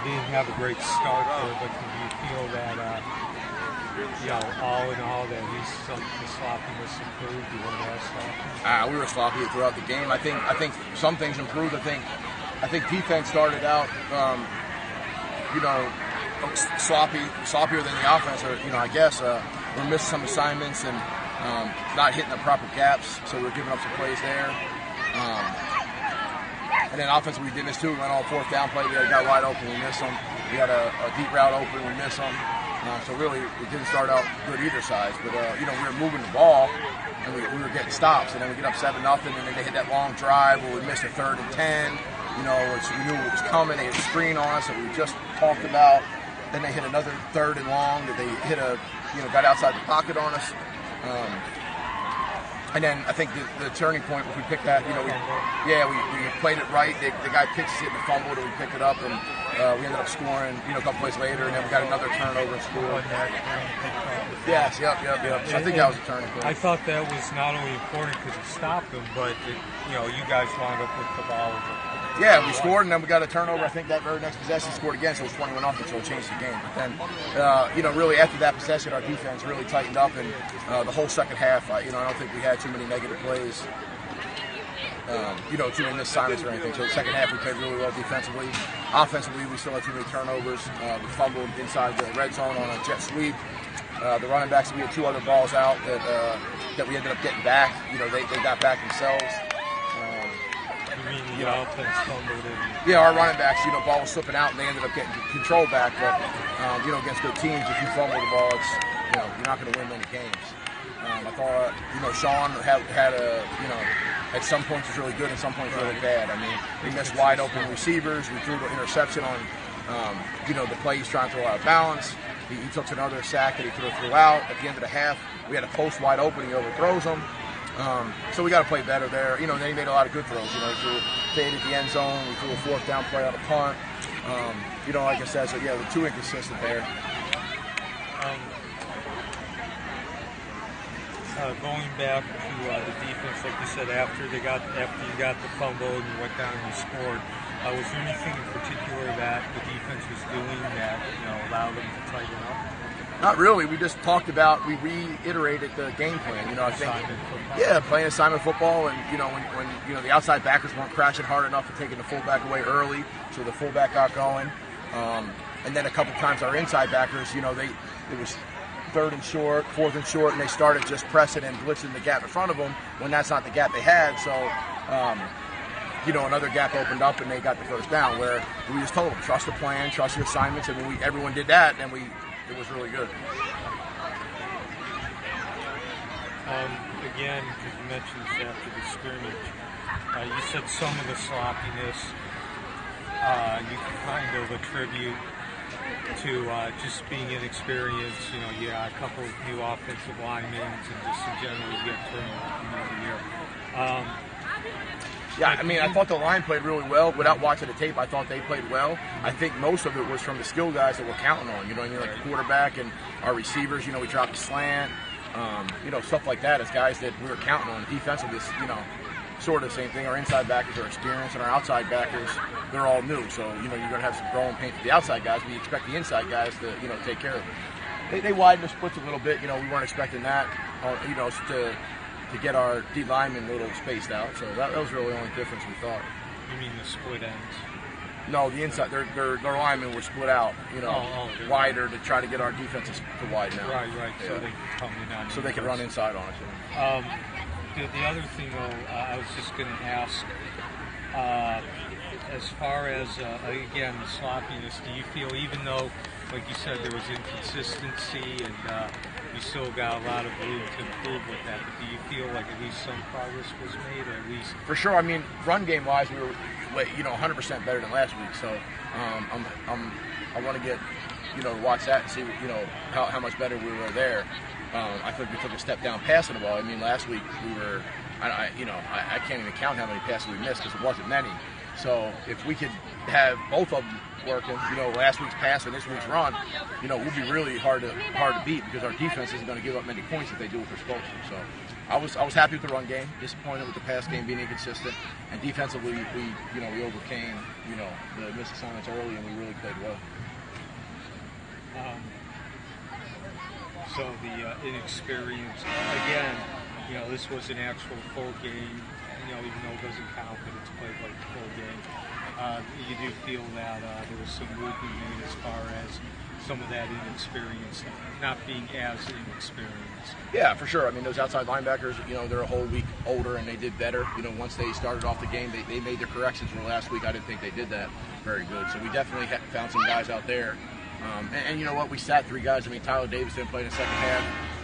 didn't have a great start there, but do you feel that, all in all, that at least the sloppiness improved? You weren't as sloppy? We were sloppy throughout the game. I think some things improved. I think defense started out, sloppier than the offense. Or, I guess we're missing some assignments and not hitting the proper gaps, so we're giving up some plays there. And then offensively, we did this too. We went on fourth down play. We had a guy wide open. We missed him. We had a deep route open. We missed him. So really, it didn't start out good either side. But, we were moving the ball, and we were getting stops. And then we get up 7-0, and then they hit that long drive where we missed a 3rd and 10. Which we knew it was coming. They had a screen on us that we just talked about. Then they hit another 3rd and long that they hit got outside the pocket on us. And then I think the turning point was we picked that, we played it right. The guy pitched it and fumbled, and we picked it up, and we ended up scoring, a couple plays later, and then we got another turnover and scored. Yes, yep. So I think that was a turning point. I thought that was not only important because it stopped them, but you guys wound up with the ball. Yeah, we scored, and then we got a turnover. I think that very next possession scored again, so it was 21-0, so it changed the game. But then, really after that possession, our defense really tightened up, and the whole second half, I don't think we had too many negative plays, too many missed assignments or anything. So the second half, we played really well defensively. Offensively, we still had too many turnovers. We fumbled inside the red zone on a jet sweep. The running backs, we had 2 other balls out that we ended up getting back. They got back themselves. Offense fumbled in. Yeah, our running backs, ball was slipping out, and they ended up getting control back. But, against good teams, if you fumble the ball, it's, you're not going to win many games. I thought, Sean had at some points was really good and some points really bad. I mean, we missed wide open receivers. We threw the interception on, the play he's trying to throw out of balance. He took another sack that he threw out. At the end of the half, we had a post wide open. He overthrows him. So we got to play better there. Then he made a lot of good throws. He threw fade at the end zone. We threw a 4th down play on a punt. Like I said, so yeah, we're too inconsistent there. Going back to the defense, like you said, after you got the fumble and you went down and you scored, was there anything in particular that the defense was doing that allowed them to tighten up? Not really. We just talked about, we reiterated the game plan. I think, playing assignment football, and when the outside backers weren't crashing hard enough and taking the fullback away early, so the fullback got going. And then a couple times our inside backers, it was 3rd and short, 4th and short, and they started just pressing and blitzing the gap in front of them when that's not the gap they had. So, another gap opened up and they got the first down. Where we just told them, trust the plan, trust your assignments, and when everyone did that, then it was really good. Again, because you mentioned this after the scrimmage, you said some of the sloppiness you can kind of attribute to just being inexperienced. A couple of new offensive linemen, and just in general, you get turnover every year. I thought the line played really well. Without watching the tape, I thought they played well. I think most of it was from the skill guys that we're counting on. Like the quarterback and our receivers. We dropped a slant. Stuff like that as guys that we were counting on. Defensively, sort of the same thing. Our inside backers are experienced, and our outside backers, they're all new. So, you're going to have some growing pains with the outside guys, but you expect the inside guys to, take care of it. They widened the splits a little bit. We weren't expecting that, to get our D linemen a little spaced out. So that was really the only difference we thought. You mean the split ends? No, the inside. Their linemen were split out, wider to try to get our defenses to widen out. Right. Yeah. So they can come in on. So they can run inside on us. The other thing, though, I was just going to ask, as far as, again, the sloppiness, do you feel, even though, like you said, there was inconsistency and you still got a lot of room to improve with that, but do you feel like at least some progress was made, or at least? For sure. I mean, run game-wise, we were, 100% better than last week, so I want to get, watch that and see, how much better we were there. I think we took a step down passing the ball. I mean, last week we were, I can't even count how many passes we missed because it wasn't many. So if we could have both of them working, last week's pass and this week's run, we'll be really hard to beat because our defense isn't going to give up many points if they do what they're supposed to. So I was happy with the run game, disappointed with the pass game being inconsistent, and defensively we overcame the missed assignments early, and we really played well. So the inexperience again. This was an actual full game. Even though it doesn't count, but it's played like a full game. You do feel that there was some movement made as far as some of that inexperience, not being as inexperienced. Yeah, for sure. I mean, those outside linebackers, they're a whole week older, and they did better. Once they started off the game, they made their corrections. Where last week I didn't think they did that very good. So we definitely found some guys out there. And you know what? We sat 3 guys. I mean, Tyler Davis didn't play in the second half,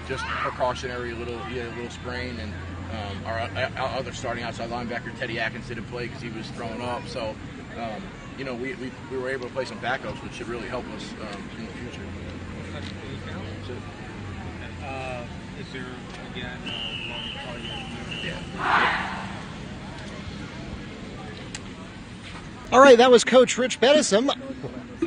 just precautionary, he had a little sprain, and our other starting outside linebacker, Teddy Atkins, didn't play because he was throwing up. So, we were able to play some backups, which should really help us in the future. Is there, again, long call you? Yeah. All right, that was Coach Rich Bedesem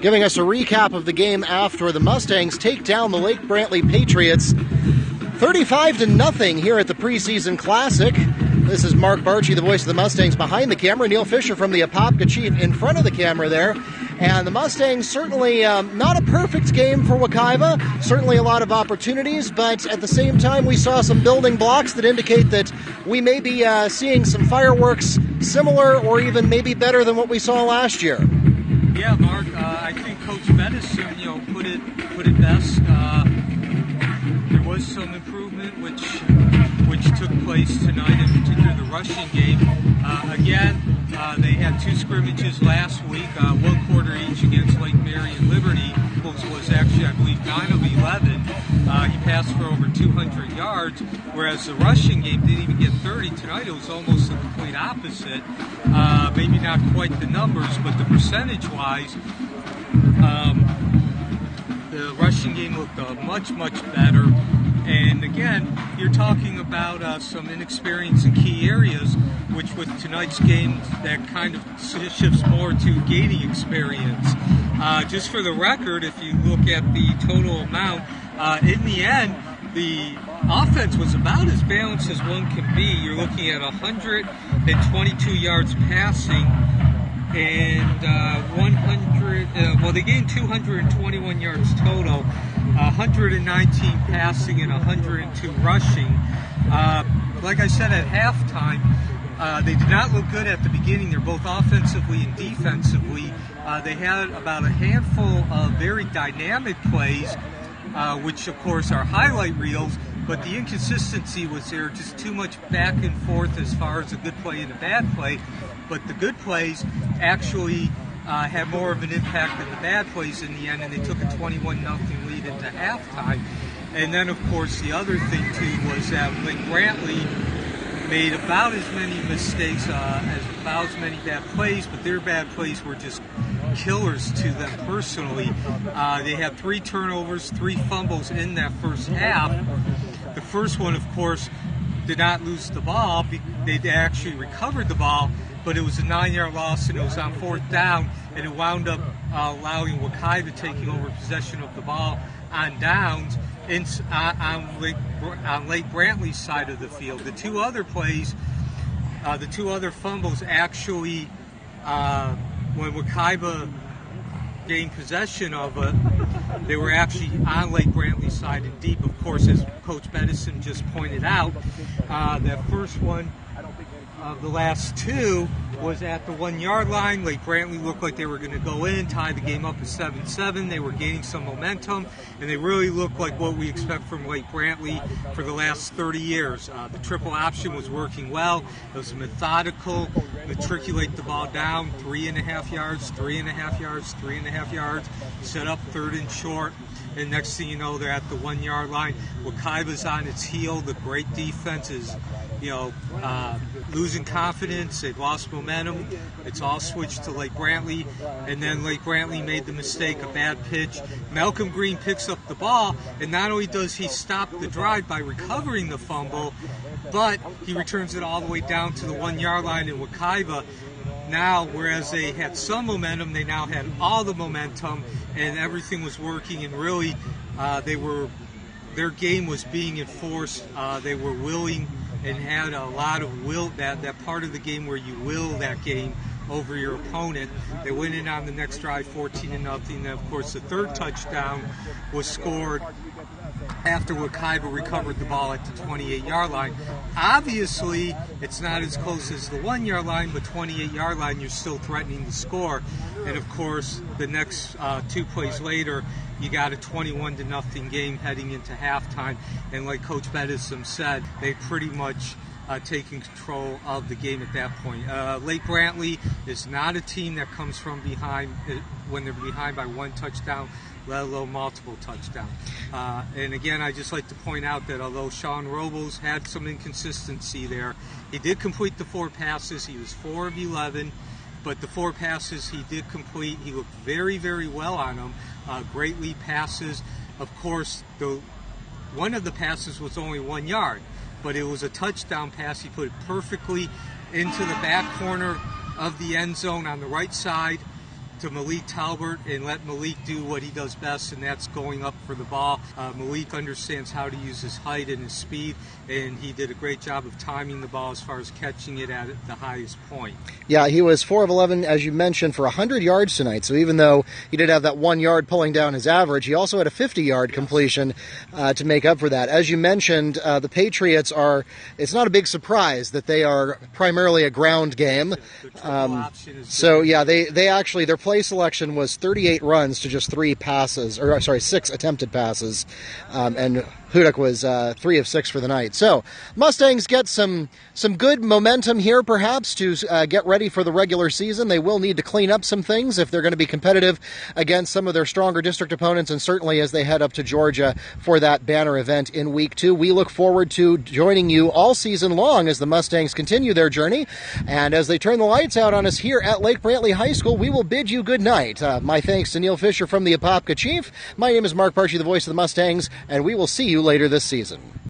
giving us a recap of the game after the Mustangs take down the Lake Brantley Patriots 35-0 here at the Preseason Classic. This is Mark Barchi, the voice of the Mustangs, behind the camera. Neal Fisher from the Apopka Chief in front of the camera there. And the Mustangs certainly not a perfect game for Wekiva. Certainly a lot of opportunities, but at the same time we saw some building blocks that indicate that we may be seeing some fireworks similar or even maybe better than what we saw last year. Yeah, Mark, I think Coach Bedesem, put it best. There was some improvement which took place tonight, in particular the rushing game. Again, they had 2 scrimmages last week, 1 quarter each against Lake Mary and Liberty. Was actually, I believe, 9 of 11. He passed for over 200 yards, whereas the rushing game didn't even get 30. Tonight it was almost the complete opposite. Maybe not quite the numbers, but the percentage-wise, the rushing game looked much, much better. And again, you're talking about some inexperience in key areas, which with tonight's game, that kind of shifts more to gaining experience. Just for the record, if you look at the total amount, in the end, the offense was about as balanced as one can be. You're looking at 122 yards passing and they gained 221 yards total, 119 passing and 102 rushing. Like I said at halftime, they did not look good at the beginning. They're both offensively and defensively. They had about a handful of very dynamic plays, which of course are highlight reels, but the inconsistency was there, just too much back and forth as far as a good play and a bad play. But the good plays actually had more of an impact than the bad plays in the end, and they took a 21-0 lead into halftime. And then, of course, the other thing, too, was that Lake Brantley made about as many mistakes, about as many bad plays, but their bad plays were just killers to them personally. They had 3 turnovers, 3 fumbles in that first half. The first one, of course, did not lose the ball. They actually recovered the ball, but it was a 9-yard loss, and it was on 4th down, and it wound up allowing Wekiva taking over possession of the ball on downs on Lake Brantley's side of the field. The 2 other plays, the 2 other fumbles actually, when Wekiva gained possession of it, they were actually on Lake Brantley's side and deep. Of course, as Coach Bedesem just pointed out, that first one of the last 2 was at the 1-yard line. Lake Brantley looked like they were going to go in, tie the game up at 7-7. They were gaining some momentum, and they really looked like what we expect from Lake Brantley for the last 30 years. The triple option was working well. It was methodical, matriculate the ball down, 3.5 yards, 3.5 yards, 3.5 yards, set up 3rd and short. And next thing you know, they're at the 1-yard line. Wekiva's on its heel. The great defense is, losing confidence. They've lost momentum. It's all switched to Lake Brantley. And then Lake Brantley made the mistake, a bad pitch. Malcolm Green picks up the ball, and not only does he stop the drive by recovering the fumble, but he returns it all the way down to the 1-yard line in Wekiva. Now, whereas they had some momentum, they now had all the momentum, and everything was working, and really their game was being enforced. They were willing and had a lot of will, that part of the game where you will that game over your opponent. They went in on the next drive 14-0. And of course, the third touchdown was scored after Wekiva recovered the ball at the 28-yard line. Obviously, it's not as close as the 1-yard line, but 28-yard line, you're still threatening to score. And of course, the next 2 plays later, you got a 21-0 game heading into halftime. And like Coach Bedesem said, they pretty much taking control of the game at that point. Lake Brantley is not a team that comes from behind when they're behind by 1 touchdown, let alone multiple touchdowns. And again, I just like to point out that although Sean Robles had some inconsistency there, he did complete the 4 passes. He was 4 of 11, but the 4 passes he did complete. He looked very, very well on them. Great lead passes. Of course, one of the passes was only 1 yard, but it was a touchdown pass. He put it perfectly into the back corner of the end zone on the right side to Malik Talbert, and let Malik do what he does best, and that's going up for the ball. Malik understands how to use his height and his speed, and he did a great job of timing the ball as far as catching it at the highest point. Yeah, he was 4 of 11, as you mentioned, for 100 yards tonight. So even though he did have that 1 yard pulling down his average, he also had a 50-yard completion to make up for that. As you mentioned, the Patriots it's not a big surprise that they are primarily a ground game. So yeah, they actually, their play selection was 38 runs to just 6 attempted passes, and Hudak was 3 of 6 for the night. So Mustangs get some good momentum here, perhaps, to get ready for the regular season. They will need to clean up some things if they're going to be competitive against some of their stronger district opponents, and certainly as they head up to Georgia for that banner event in Week 2. We look forward to joining you all season long as the Mustangs continue their journey, and as they turn the lights out on us here at Lake Brantley High School, we will bid you good night. My thanks to Neal Fisher from the Apopka Chief. My name is Mark Barchi, the voice of the Mustangs, and we will see you later this season.